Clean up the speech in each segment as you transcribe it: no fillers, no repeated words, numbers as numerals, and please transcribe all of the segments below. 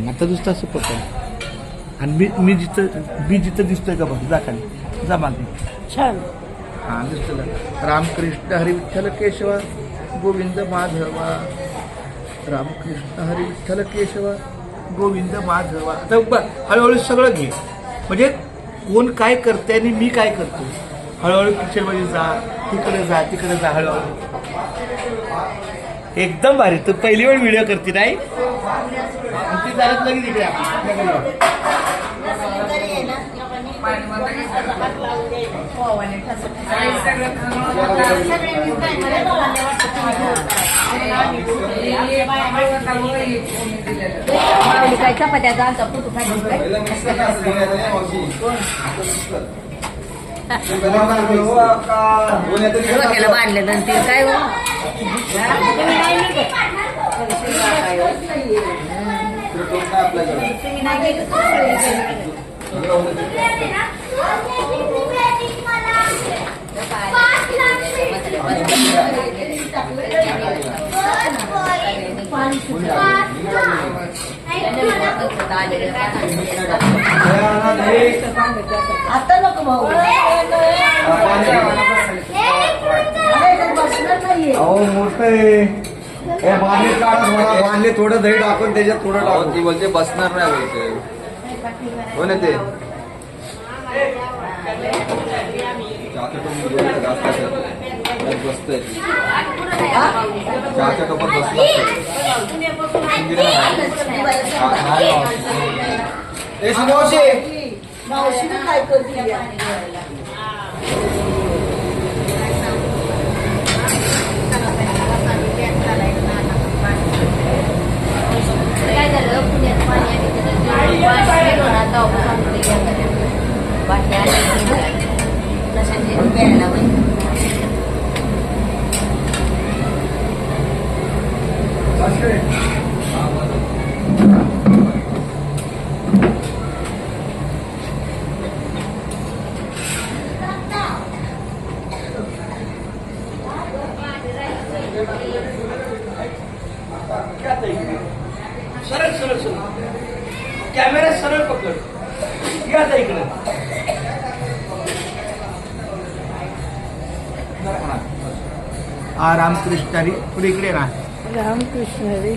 आता नुसतं असं पकड आणि मी जिथं दिसतोय का बघ जा खाली जा मागे छान. हां दिसतं का रामकृष्ण हरी विठ्ठल केशवा गोविंद माधवा रामकृष्ण हरी विठ्ठल केशवा गोविंद माधवा. आता हळूहळू सगळं घे म्हणजे कोण काय करते आणि मी काय करतो हळूहळू पिक्चरमध्ये जा तिकडे जा हळूहळू एकदम भारी. तू पहिली वेळ व्हिडिओ करते नाही ती जात लगेच इकडे काय चपात्या फोटो बांधले नंतर काय आता नको भाऊ बांधले थोडं दही टाकून त्याच्यात थोडं टाकून ती बोलते बसणार नाही बोलते हो ना ते बसतंय चहाच्या टोपात मावशीने काय करते काय झालं पुण्यात सरळ सरळ सरळ कॅमेरा सरळ पकड या आता इकडे रामकृष्ण हरी पुढे इकडे ना रामकृष्ण हरी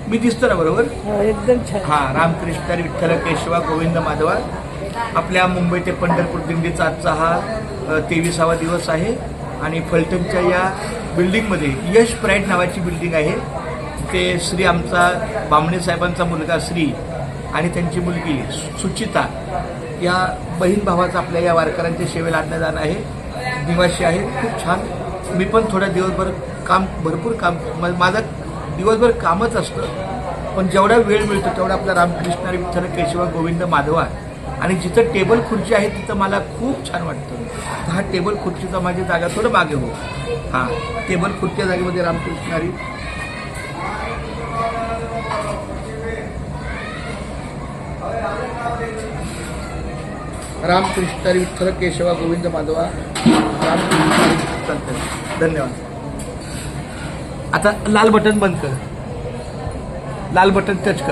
मी दिसतो ना बरोबर एकदम छान. हा रामकृष्ण हरी विठ्ठल केशवा गोविंद माधवा. आपल्या मुंबई ते पंढरपूर दिंडीचा आजचा हा 23वा दिवस आहे आणि फलटणच्या या बिल्डिंगमध्ये यश प्राईड नावाची बिल्डिंग आहे. ते श्री आमचा बामणे साहेबांचा मुलगा श्री आणि त्यांची मुलगी सुचिता या बहीण भावाचा आपल्या या वारकऱ्यांच्या सेवेला अन्नदान आहे. निवासी आहे खूप छान. मी पण थोड्या दिवसभर भरपूर काम माझं दिवसभर कामच असतं पण जेवढा वेळ मिळतो तेवढा आपला रामकृष्ण हरी विठ्ठल केशवा गोविंद माधवा आणि जिथं टेबल खुर्ची आहे तिथं मला खूप छान वाटतं. हा टेबल खुर्चीचा माझी जागा थोडं मागे हो. हां टेबल खुर्च्या जागेमध्ये रामकृष्ण हरी रामकृष्ण हरी विठ्ठल केशवा गोविंद माधवा रामकृष्ण हरी विठ्ठल. धन्यवाद. आता लाल बटन बंद कर लाल बटन टच कर.